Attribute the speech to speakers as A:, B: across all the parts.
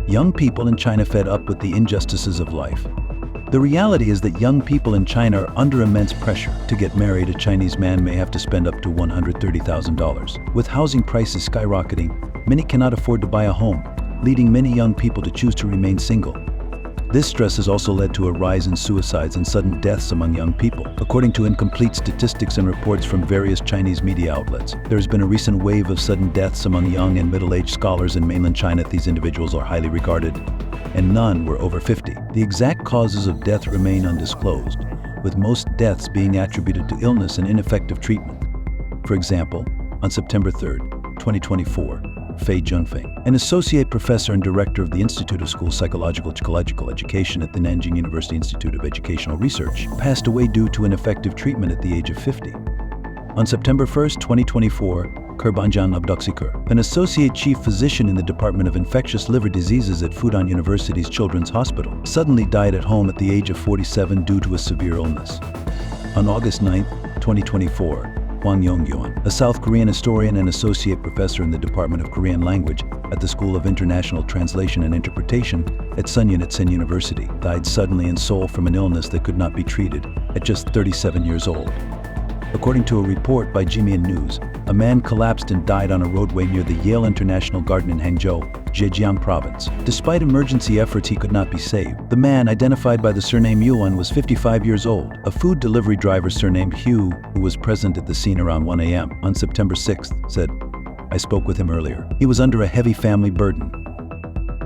A: Young people in China fed up with the injustices of life. The reality is that young people in China are under immense pressure. To get married, a Chinese man may have to spend up to $130,000. With housing prices skyrocketing, many cannot afford to buy a home, leading many young people to choose to remain single. This stress has also led to a rise in suicides and sudden deaths among young people. According to incomplete statistics and reports from various Chinese media outlets, there has been a recent wave of sudden deaths among young and middle-aged scholars in mainland China. These individuals are highly regarded, and none were over 50. The exact causes of death remain undisclosed, with most deaths being attributed to illness and ineffective treatment. For example, on September 3, 2024, Fei Zhengfeng, an associate professor and director of the Institute of School Psychological Education at the Nanjing University Institute of Educational Research, passed away due to ineffective treatment at the age of 50. On September 1, 2024, Kurbanjan Abdoksikar, an associate chief physician in the Department of Infectious Liver Diseases at Fudan University's Children's Hospital, suddenly died at home at the age of 47 due to a severe illness. On August 9, 2024, Hwang Yong-yeon, a South Korean historian and associate professor in the Department of Korean Language at the School of International Translation and Interpretation at Sun Yat-sen University, died suddenly in Seoul from an illness that could not be treated at just 37 years old. According to a report by Jiemian News, a man collapsed and died on a roadway near the Yale International Garden in Hangzhou, Zhejiang Province. Despite emergency efforts, he could not be saved. The man, identified by the surname Yuan, was 55 years old. A food delivery driver surnamed Hugh, who was present at the scene around 1 a.m. on September 6th, said, "I spoke with him earlier. He was under a heavy family burden."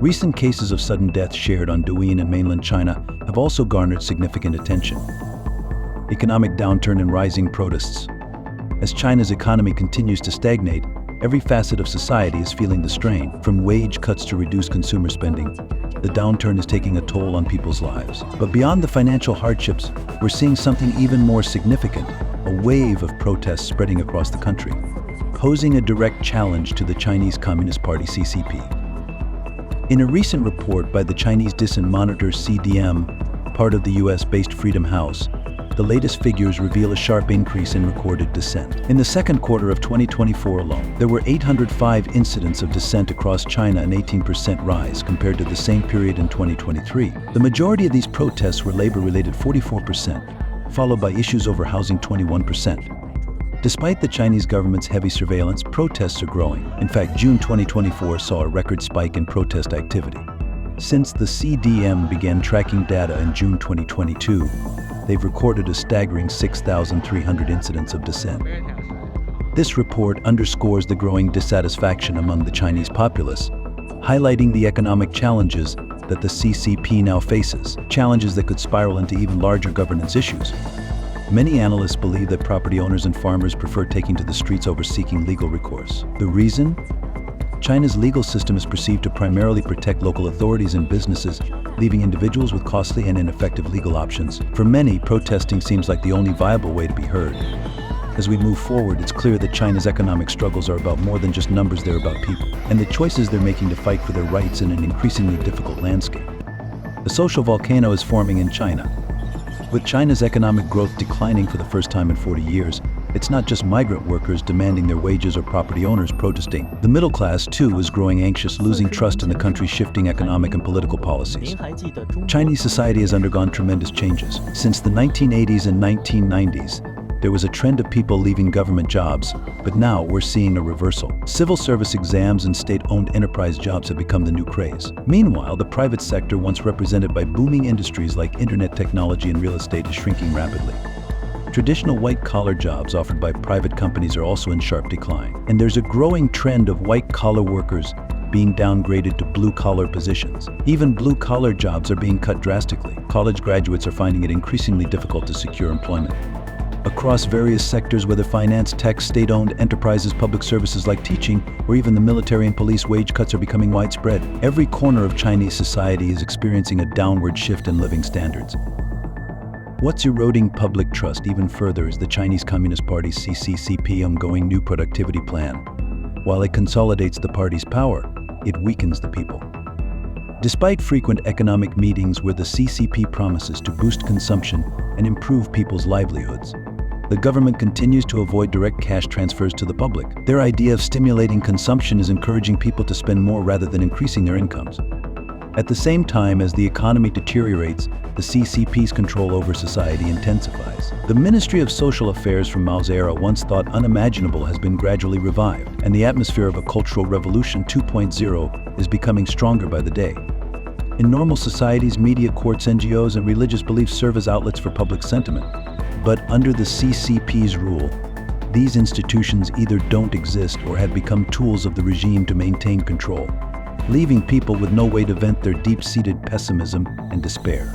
A: Recent cases of sudden death shared on Douyin in mainland China have also garnered significant attention. Economic downturn and rising protests. As China's economy continues to stagnate, every facet of society is feeling the strain. From wage cuts to reduced consumer spending, the downturn is taking a toll on people's lives. But beyond the financial hardships, we're seeing something even more significant, a wave of protests spreading across the country, posing a direct challenge to the Chinese Communist Party (CCP). In a recent report by the Chinese Dissent Monitor (CDM), part of the US-based Freedom House, the latest figures reveal a sharp increase in recorded dissent. In the second quarter of 2024 alone, there were 805 incidents of dissent across China, an 18% rise compared to the same period in 2023. The majority of these protests were labor-related, 44%, followed by issues over housing, 21%. Despite the Chinese government's heavy surveillance, protests are growing. In fact, June 2024 saw a record spike in protest activity. Since the CDM began tracking data in June 2022, they've recorded a staggering 6,300 incidents of dissent. This report underscores the growing dissatisfaction among the Chinese populace, highlighting the economic challenges that the CCP now faces, challenges that could spiral into even larger governance issues. Many analysts believe that property owners and farmers prefer taking to the streets over seeking legal recourse. The reason? China's legal system is perceived to primarily protect local authorities and businesses, leaving individuals with costly and ineffective legal options. For many, protesting seems like the only viable way to be heard. As we move forward, it's clear that China's economic struggles are about more than just numbers, they're about people, and the choices they're making to fight for their rights in an increasingly difficult landscape. A social volcano is forming in China. With China's economic growth declining for the first time in 40 years, it's not just migrant workers demanding their wages or property owners protesting. The middle class, too, is growing anxious, losing trust in the country's shifting economic and political policies. Chinese society has undergone tremendous changes. Since the 1980s and 1990s, there was a trend of people leaving government jobs, but now we're seeing a reversal. Civil service exams and state-owned enterprise jobs have become the new craze. Meanwhile, the private sector, once represented by booming industries like internet technology and real estate, is shrinking rapidly. Traditional white-collar jobs offered by private companies are also in sharp decline, and there's a growing trend of white-collar workers being downgraded to blue-collar positions. Even blue-collar jobs are being cut drastically. College graduates are finding it increasingly difficult to secure employment. Across various sectors, whether finance, tech, state-owned enterprises, public services like teaching, or even the military and police, wage cuts are becoming widespread. Every corner of Chinese society is experiencing a downward shift in living standards. What's eroding public trust even further is the Chinese Communist Party's CCCP ongoing new productivity plan. While it consolidates the party's power, it weakens the people. Despite frequent economic meetings where the CCP promises to boost consumption and improve people's livelihoods, the government continues to avoid direct cash transfers to the public. Their idea of stimulating consumption is encouraging people to spend more rather than increasing their incomes. At the same time as the economy deteriorates, the CCP's control over society intensifies. The Ministry of Social Affairs from Mao's era, once thought unimaginable, has been gradually revived, and the atmosphere of a Cultural Revolution 2.0 is becoming stronger by the day. In normal societies, media, courts, NGOs, and religious beliefs serve as outlets for public sentiment. But under the CCP's rule, these institutions either don't exist or have become tools of the regime to maintain control, leaving people with no way to vent their deep-seated pessimism and despair.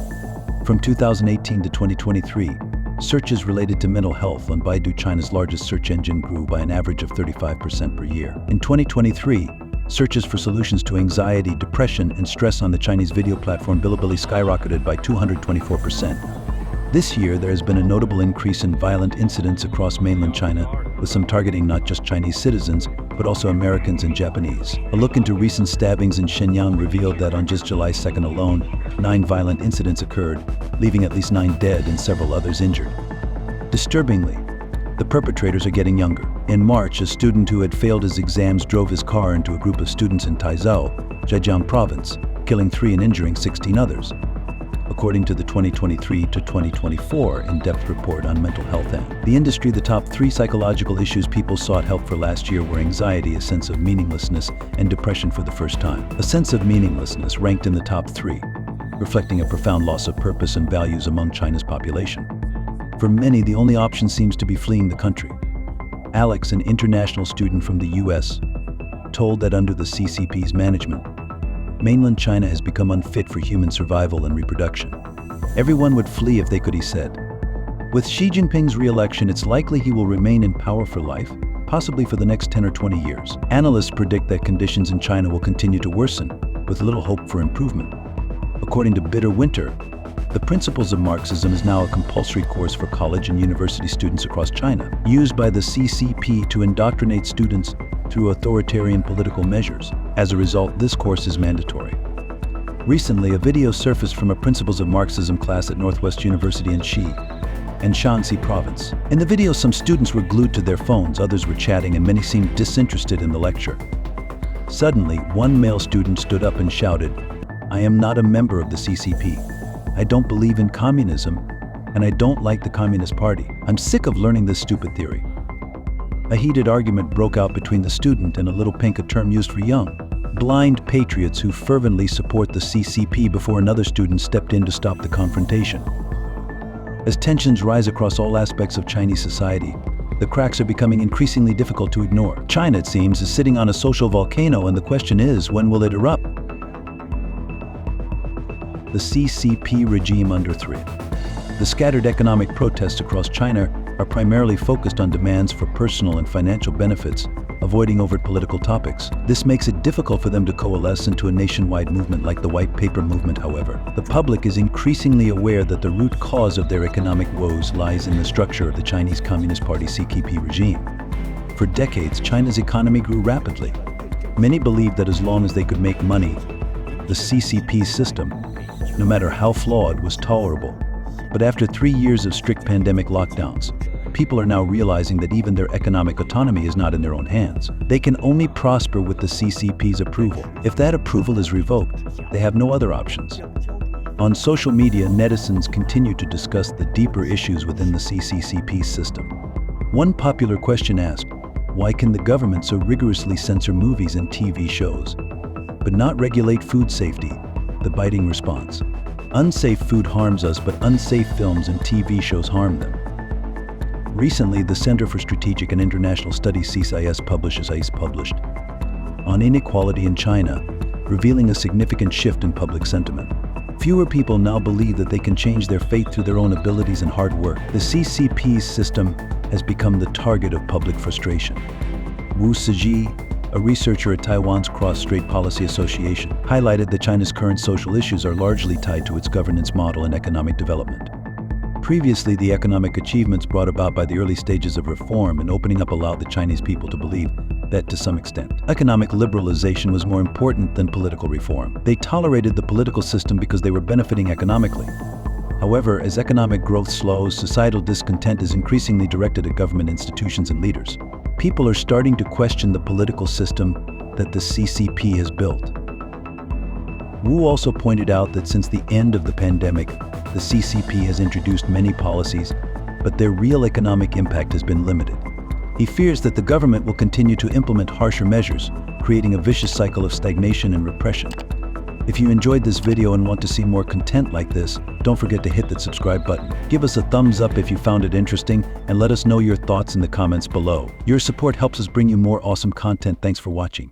A: From 2018 to 2023, searches related to mental health on Baidu, China's largest search engine, grew by an average of 35% per year. In 2023, searches for solutions to anxiety, depression, and stress on the Chinese video platform Bilibili skyrocketed by 224%. This year, there has been a notable increase in violent incidents across mainland China, with some targeting not just Chinese citizens, but also Americans and Japanese. A look into recent stabbings in Shenyang revealed that on just July 2nd alone, 9 violent incidents occurred, leaving at least 9 dead and several others injured. Disturbingly, the perpetrators are getting younger. In March, a student who had failed his exams drove his car into a group of students in Taizhou, Zhejiang province, killing 3 and injuring 16 others, according to the 2023 to 2024 in-depth report on mental health. And the industry, the top 3 psychological issues people sought help for last year were anxiety, a sense of meaninglessness, and depression for the first time. A sense of meaninglessness ranked in the top 3, reflecting a profound loss of purpose and values among China's population. For many, the only option seems to be fleeing the country. Alex, an international student from the US, told that under the CCP's management, mainland China has become unfit for human survival and reproduction. Everyone would flee if they could, he said. With Xi Jinping's re-election, it's likely he will remain in power for life, possibly for the next 10 or 20 years. Analysts predict that conditions in China will continue to worsen, with little hope for improvement. According to Bitter Winter, the Principles of Marxism is now a compulsory course for college and university students across China, used by the CCP to indoctrinate students through authoritarian political measures. As a result, this course is mandatory. Recently, a video surfaced from a Principles of Marxism class at Northwest University in Shanxi province. In the video, some students were glued to their phones, others were chatting, and many seemed disinterested in the lecture. Suddenly, one male student stood up and shouted, "I am not a member of the CCP. I don't believe in communism, and I don't like the Communist Party. I'm sick of learning this stupid theory." A heated argument broke out between the student and a little pink, a term used for young, blind patriots who fervently support the CCP, before another student stepped in to stop the confrontation. As tensions rise across all aspects of Chinese society, the cracks are becoming increasingly difficult to ignore. China, it seems, is sitting on a social volcano, and the question is, when will it erupt? The CCP regime under threat. The scattered economic protests across China are primarily focused on demands for personal and financial benefits, avoiding overt political topics. This makes it difficult for them to coalesce into a nationwide movement like the White Paper movement. However, the public is increasingly aware that the root cause of their economic woes lies in the structure of the Chinese Communist Party CCP regime. For decades, China's economy grew rapidly. Many believed that as long as they could make money, the CCP system, no matter how flawed, was tolerable. But after 3 years of strict pandemic lockdowns, people are now realizing that even their economic autonomy is not in their own hands. They can only prosper with the CCP's approval. If that approval is revoked, they have no other options. On social media, netizens continue to discuss the deeper issues within the CCP system. One popular question asked, why can the government so rigorously censor movies and TV shows, but not regulate food safety? The biting response: unsafe food harms us, but unsafe films and TV shows harm them. Recently, the Center for Strategic and International Studies CSIS published on inequality in China, revealing a significant shift in public sentiment. Fewer people now believe that they can change their fate through their own abilities and hard work. The CCP's system has become the target of public frustration. Wu Siji, a researcher at Taiwan's Cross-Strait Policy Association, highlighted that China's current social issues are largely tied to its governance model and economic development. Previously, the economic achievements brought about by the early stages of reform and opening up allowed the Chinese people to believe that, to some extent, economic liberalization was more important than political reform. They tolerated the political system because they were benefiting economically. However, as economic growth slows, societal discontent is increasingly directed at government institutions and leaders. People are starting to question the political system that the CCP has built. Wu also pointed out that since the end of the pandemic, the CCP has introduced many policies, but their real economic impact has been limited. He fears that the government will continue to implement harsher measures, creating a vicious cycle of stagnation and repression. If you enjoyed this video and want to see more content like this, don't forget to hit that subscribe button. Give us a thumbs up if you found it interesting, and let us know your thoughts in the comments below. Your support helps us bring you more awesome content. Thanks for watching.